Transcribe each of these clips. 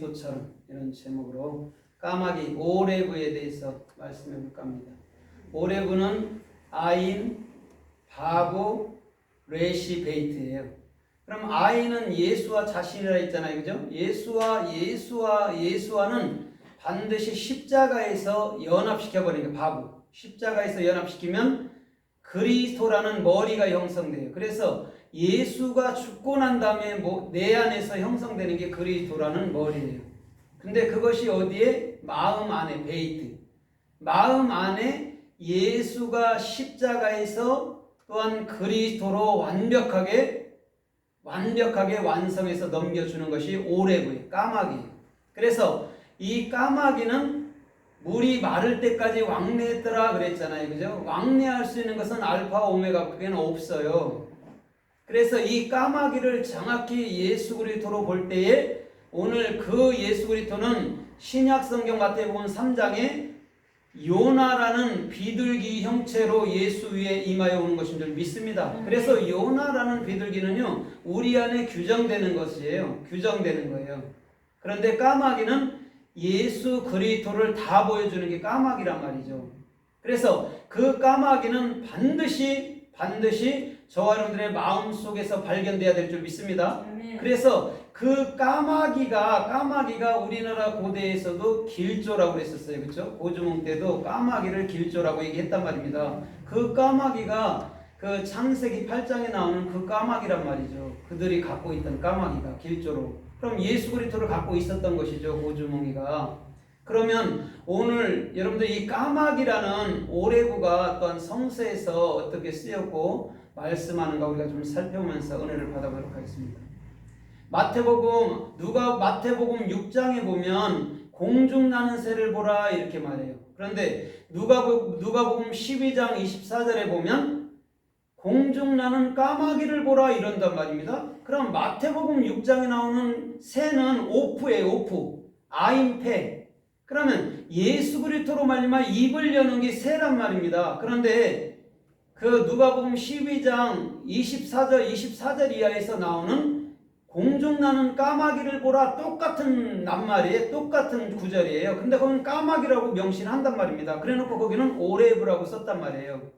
도처럼 이런 제목으로 까마귀 오레브에 대해서 말씀해 볼까 합니다. 오레브는 아인, 바보, 레시, 베이트예요. 그럼 아인은 예수와 자신이라 했잖아요, 그죠? 예수와는 반드시 십자가에서 연합시켜 버리는 게 바보. 십자가에서 연합시키면 그리스도라는 머리가 형성돼요. 그래서 예수가 죽고 난 다음에 내 안에서 형성되는 게 그리스도라는 머리예요. 근데 그것이 어디에? 마음 안에, 베이트. 마음 안에 예수가 십자가에서 또한 그리스도로 완벽하게 완성해서 넘겨주는 것이 오레브예요. 까마귀예요. 그래서 이 까마귀는 물이 마를 때까지 왕래했더라 그랬잖아요. 그죠? 왕래할 수 있는 것은 알파 오메가 그게는 없어요. 그래서 이 까마귀를 정확히 예수 그리스도로 볼 때에 오늘 그 예수 그리스도는 신약 성경 마태복음 3장에 요나라는 비둘기 형체로 예수 위에 임하여 오는 것인 줄 믿습니다. 그래서 요나라는 비둘기는요, 우리 안에 규정되는 것이에요. 규정되는 거예요. 그런데 까마귀는 예수 그리스도를 다 보여주는 게 까마귀란 말이죠. 그래서 그 까마귀는 반드시 저와 여러분들의 마음 속에서 발견돼야 될 줄 믿습니다. 그래서 그 까마귀가 우리나라 고대에서도 길조라고 그랬었어요. 그렇죠? 고주몽 때도 까마귀를 길조라고 얘기했단 말입니다. 그 까마귀가 그 창세기 8장에 나오는 그 까마귀란 말이죠. 그들이 갖고 있던 까마귀가 길조로. 그럼 예수 그리스도를 갖고 있었던 것이죠. 고주몽이가. 그러면 오늘 여러분들 이 까마귀라는 오레브가 또한 성서에서 어떻게 쓰였고 말씀하는가 우리가 좀 살펴보면서 은혜를 받아보도록 하겠습니다. 마태복음 6장에 보면 공중 나는 새를 보라 이렇게 말해요. 그런데 누가복음 12장 24절에 보면 공중 나는 까마귀를 보라 이런단 말입니다. 그럼 마태복음 6장에 나오는 새는 오프예요. 오프. 아인패. 그러면 예수 그리스도로 말미암아 입을 여는 게 새란 말입니다. 그런데 그 누가복음 12장 24절 이하에서 나오는 공중 나는 까마귀를 보라 똑같은 낱말이에요. 똑같은 구절이에요. 근데 거기는 까마귀라고 명시한단 말입니다. 그래놓고 거기는 오레브라고 썼단 말이에요.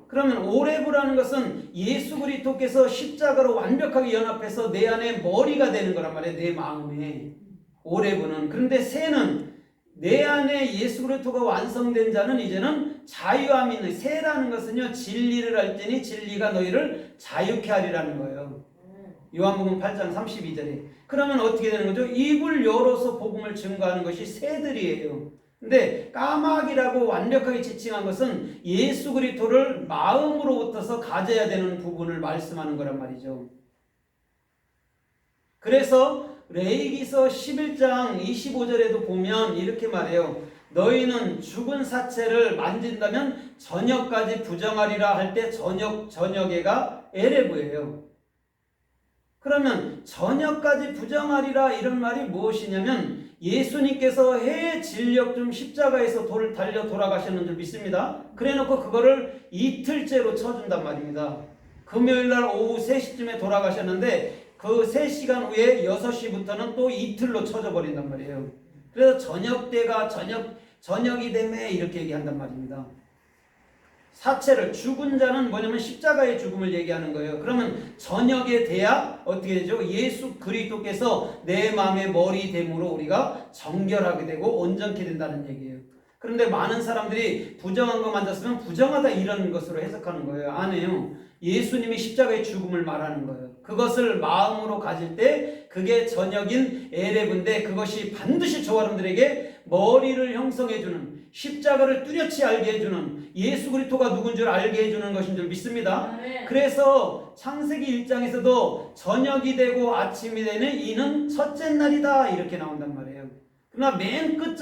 그러면 오레브라는 것은 예수 그리스도께서 십자가로 완벽하게 연합해서 내 안에 머리가 되는 거란 말이에요. 내 마음에. 오레브는. 그런데 새는 내 안에 예수 그리스도가 완성된 자는 이제는 자유함이 있는. 새라는 것은요, 진리를 알지니 진리가 너희를 자유케 하리라는 거예요. 요한복음 8장 32절에. 그러면 어떻게 되는 거죠? 입을 열어서 복음을 증거하는 것이 새들이에요. 근데 까마귀라고 완벽하게 지칭한 것은 예수 그리스도를 마음으로부터서 가져야 되는 부분을 말씀하는 거란 말이죠. 그래서 레위기서 11장 25절에도 보면 이렇게 말해요. 너희는 죽은 사체를 만진다면 저녁까지 부정하리라 할 때 저녁에가 에레브예요. 그러면 저녁까지 부정하리라 이런 말이 무엇이냐면 예수님께서 해의 진력 중 십자가에서 돌을 달려 돌아가셨는 줄 믿습니다. 그래놓고 그거를 이틀째로 쳐준단 말입니다. 금요일날 오후 3시쯤에 돌아가셨는데 그 3시간 후에 6시부터는 또 이틀로 쳐져 버린단 말이에요. 그래서 저녁이 되매 이렇게 얘기한단 말입니다. 사체를 죽은 자는 뭐냐면 십자가의 죽음을 얘기하는 거예요. 그러면 저녁에 돼야 어떻게 되죠? 예수 그리스도께서 내 마음의 머리 됨으로 우리가 정결하게 되고 온전케 된다는 얘기예요. 그런데 많은 사람들이 부정한 거 만졌으면 부정하다 이런 것으로 해석하는 거예요. 아니에요. 예수님이 십자가의 죽음을 말하는 거예요. 그것을 마음으로 가질 때 그게 저녁인 에레브인데 그것이 반드시 저와 여러분들에게 머리를 형성해주는 십자가를 뚜렷이 알게 해주는 예수 그리스도가 누군 줄 알게 해주는 것인 줄 믿습니다. 그래서 창세기 1장에서도 저녁이 되고 아침이 되는 이는 첫째 날이다 이렇게 나온단 말이에요. 그러나 맨 끝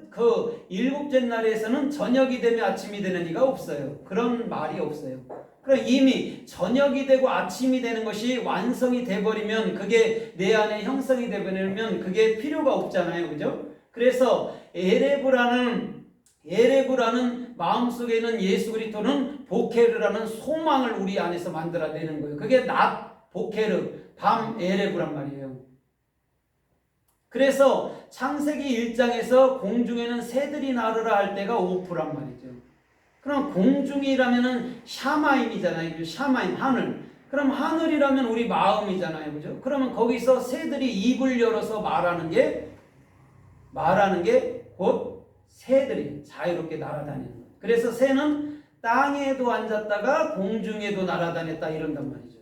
그 일곱째 날에서는 저녁이 되면 아침이 되는 이가 없어요. 그런 말이 없어요. 그럼 이미 저녁이 되고 아침이 되는 것이 완성이 돼버리면 그게 내 안에 형성이 돼버리면 그게 필요가 없잖아요. 그죠? 그래서 에레브라는 마음속에 있는 예수 그리스도는 보케르라는 소망을 우리 안에서 만들어내는 거예요. 그게 낮 보케르, 밤 에레브란 말이에요. 그래서 창세기 1장에서 공중에는 새들이 나르라 할 때가 오프란 말이죠. 그럼 공중이라면은 샤마임이잖아요. 샤마임, 하늘. 그럼 하늘이라면 우리 마음이잖아요. 그죠? 그러면 거기서 새들이 입을 열어서 말하는 게 곧 새들이 자유롭게 날아다니는 거예요. 그래서 새는 땅에도 앉았다가 공중에도 날아다녔다 이런단 말이죠.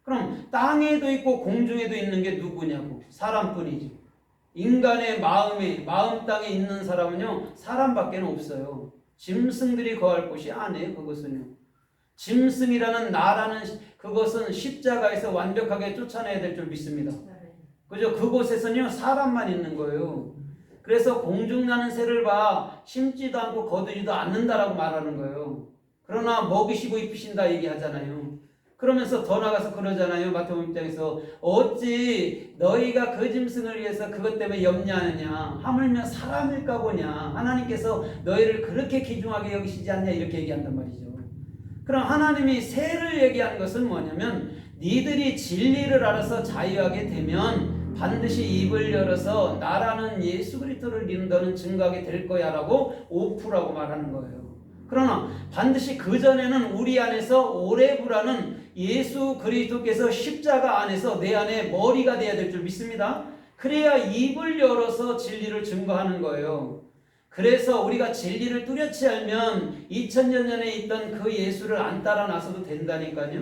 그럼 땅에도 있고 공중에도 있는 게 누구냐고? 사람뿐이죠. 인간의 마음 땅에 있는 사람은요, 사람밖에 없어요. 짐승들이 거할 곳이 아니에요. 그것은요. 짐승이라는 나라는 그것은 십자가에서 완벽하게 쫓아내야 될 줄 믿습니다. 그죠? 그곳에서는요, 사람만 있는 거예요. 그래서 공중 나는 새를 봐 심지도 않고 거두지도 않는다라고 말하는 거예요. 그러나 먹이시고 입히신다 얘기하잖아요. 그러면서 더 나가서 그러잖아요. 마태복음 6장에서 어찌 너희가 그 짐승을 위해서 그것 때문에 염려하느냐, 하물며 사람일까 보냐, 하나님께서 너희를 그렇게 귀중하게 여기시지 않냐, 이렇게 얘기한단 말이죠. 그럼 하나님이 새를 얘기하는 것은 뭐냐면 니들이 진리를 알아서 자유하게 되면 반드시 입을 열어서 나라는 예수 그리스도를 믿는다는 증거하게 될 거야 라고 오프라고 말하는 거예요. 그러나 반드시 그전에는 우리 안에서 오레부라는 예수 그리스도께서 십자가 안에서 내 안에 머리가 돼야 될 줄 믿습니다. 그래야 입을 열어서 진리를 증거하는 거예요. 그래서 우리가 진리를 뚜렷이 알면 2000년 전에 있던 그 예수를 안 따라 나서도 된다니까요.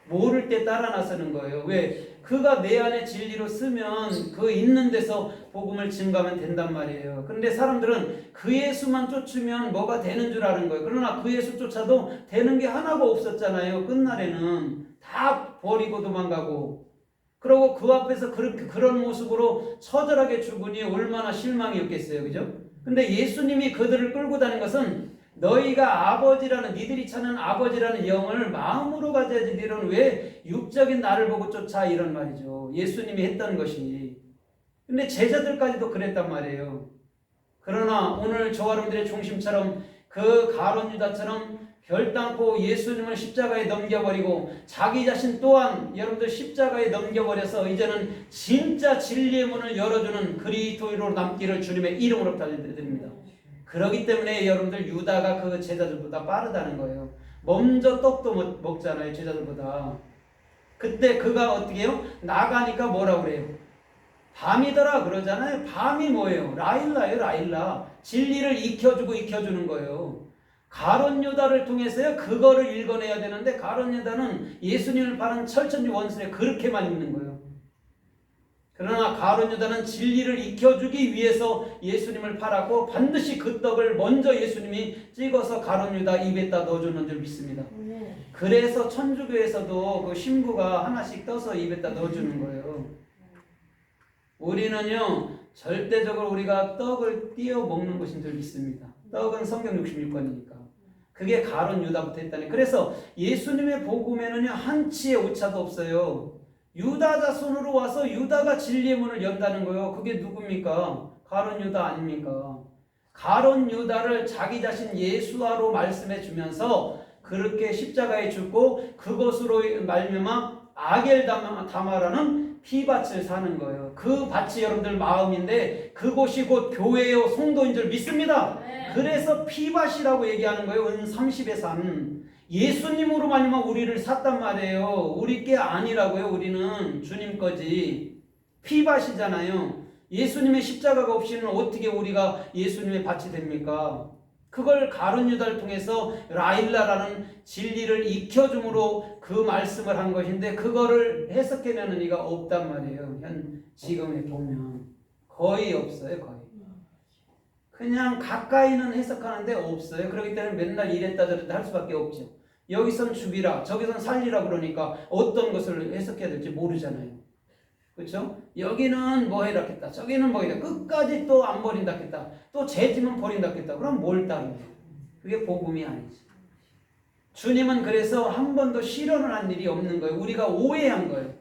모를 때 따라 나서는 거예요. 왜? 그가 내 안에 진리로 쓰면 그 있는 데서 복음을 증거하면 된단 말이에요. 그런데 사람들은 그 예수만 쫓으면 뭐가 되는 줄 아는 거예요. 그러나 그 예수 쫓아도 되는 게 하나가 없었잖아요. 끝날에는 다 버리고 도망가고, 그러고 그 앞에서 그런 모습으로 처절하게 죽으니 얼마나 실망이었겠어요. 그죠? 근데 예수님이 그들을 끌고 다닌 것은 너희가 아버지라는, 니들이 찾는 아버지라는 영을 마음으로 가져야지 너희는 왜 육적인 나를 보고 쫓아, 이런 말이죠. 예수님이 했던 것이. 근데 제자들까지도 그랬단 말이에요. 그러나 오늘 저와 여러분들의 중심처럼 그 가룟 유다처럼 결단코 예수님을 십자가에 넘겨버리고 자기 자신 또한 여러분들 십자가에 넘겨버려서 이제는 진짜 진리의 문을 열어주는 그리스도인으로 남기를 주님의 이름으로 달려드립니다. 그렇기 때문에 여러분들 유다가 그 제자들보다 빠르다는 거예요. 먼저 떡도 먹잖아요. 제자들보다. 그때 그가 어떻게 해요? 나가니까 뭐라고 그래요? 밤이더라 그러잖아요. 밤이 뭐예요? 라일라예요. 라일라. 진리를 익혀주는 거예요. 가룟 유다를 통해서요 그거를 읽어내야 되는데 가룟 유다는 예수님을 파는 철천지 원수에 그렇게만 읽는 거예요. 그러나 가룟 유다는 진리를 익혀주기 위해서 예수님을 팔았고 반드시 그 떡을 먼저 예수님이 찍어서 가룟 유다 입에다 넣어주는 줄 믿습니다. 그래서 천주교에서도 그 신부가 하나씩 떠서 입에다 넣어주는 거예요. 우리는요 절대적으로 우리가 떡을 띄어 먹는 것인 줄 믿습니다. 떡은 성경 66권이니까. 그게 가룟 유다부터 했다니. 그래서 예수님의 복음에는요 한치의 오차도 없어요. 유다 자손으로 와서 유다가 진리의 문을 연다는 거예요. 그게 누굽니까? 가룟 유다 아닙니까? 가룟 유다를 자기 자신 예수화로 말씀해 주면서 그렇게 십자가에 죽고 그것으로 말미암아 아겔다마라는 피밭을 사는 거예요. 그 밭이 여러분들 마음인데 그곳이 곧 교회요 성도인 줄 믿습니다. 그래서 피밭이라고 얘기하는 거예요. 은 30의 산. 예수님으로 말미암아 우리를 샀단 말이에요. 우리 게 아니라고요. 우리는 주님 거지. 피밭이잖아요. 예수님의 십자가가 없이는 어떻게 우리가 예수님의 밭이 됩니까? 그걸 가룟 유다를 통해서 라일라라는 진리를 익혀줌으로 그 말씀을 한 것인데 그거를 해석해내는 이가 없단 말이에요. 지금에 보면 거의 없어요. 거의. 그냥 가까이는 해석하는데 없어요. 그렇기 때문에 맨날 이랬다 저랬다 할 수밖에 없죠. 여기선 죽이라 저기선 살리라 그러니까 어떤 것을 해석해야 될지 모르잖아요. 그렇죠? 여기는 뭐 해라 했다 저기는 뭐 해라 끝까지 또 안 버린다 했다 또 죄지면 버린다 했다 그럼 뭘 따르냐. 그게 복음이 아니지. 주님은 그래서 한 번도 실현을 한 일이 없는 거예요. 우리가 오해한 거예요.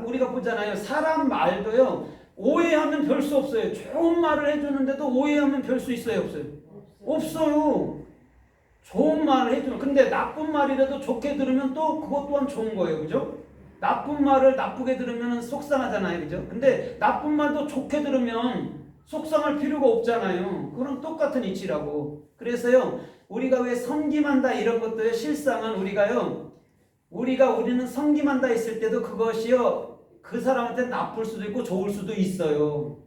우리가 보잖아요. 사람 말도요 오해하면 별 수 없어요. 좋은 말을 해주는데도 오해하면 별 수 있어요? 없어요? 없어요. 좋은 말을 해주는. 근데 나쁜 말이라도 좋게 들으면 또 그것 또한 좋은 거예요. 그죠? 나쁜 말을 나쁘게 들으면 속상하잖아요. 그죠? 근데 나쁜 말도 좋게 들으면 속상할 필요가 없잖아요. 그럼 똑같은 이치라고. 그래서요, 우리가 왜 섬김한다 이런 것도요, 실상은 우리는 섬김한다 했을 때도 그것이요, 그 사람한테 나쁠 수도 있고 좋을 수도 있어요.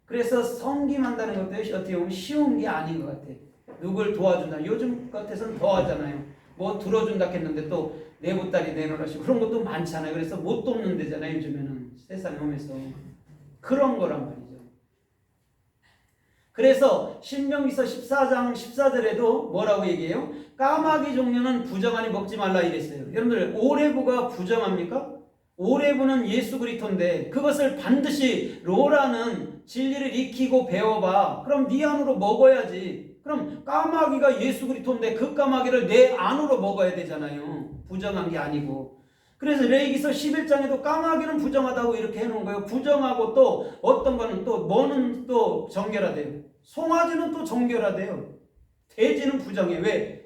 그래서 섬김한다는 것도 어떻게 보면 쉬운 게 아닌 것 같아요. 누굴 도와준다. 요즘 같아서는 더 하잖아요. 뭐 들어준다 했는데 또 내 보따리 내놓으라시고 그런 것도 많잖아요. 그래서 못 돕는 데잖아요. 요즘에는 세상에 오면서 그런 거란 말이죠. 그래서 신명기서 14장 14절에도 뭐라고 얘기해요? 까마귀 종류는 부정하니 먹지 말라 이랬어요. 여러분들 오레부가 부정합니까? 오레부는 예수 그리스도인데 그것을 반드시 로라는 진리를 익히고 배워봐. 그럼 네 안으로 먹어야지. 그럼 까마귀가 예수 그리스도인데 그 까마귀를 내 안으로 먹어야 되잖아요. 부정한 게 아니고. 그래서 레위기서 11장에도 까마귀는 부정하다고 이렇게 해놓은 거예요. 부정하고 또 어떤 거는 또 뭐는 또 정결하대요. 송아지는 또 정결하대요. 돼지는 부정해.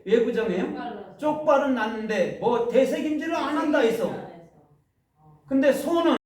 왜 부정해요? 쪽발은 났는데 뭐 되새김질을 안 한다 해서. 근데 소는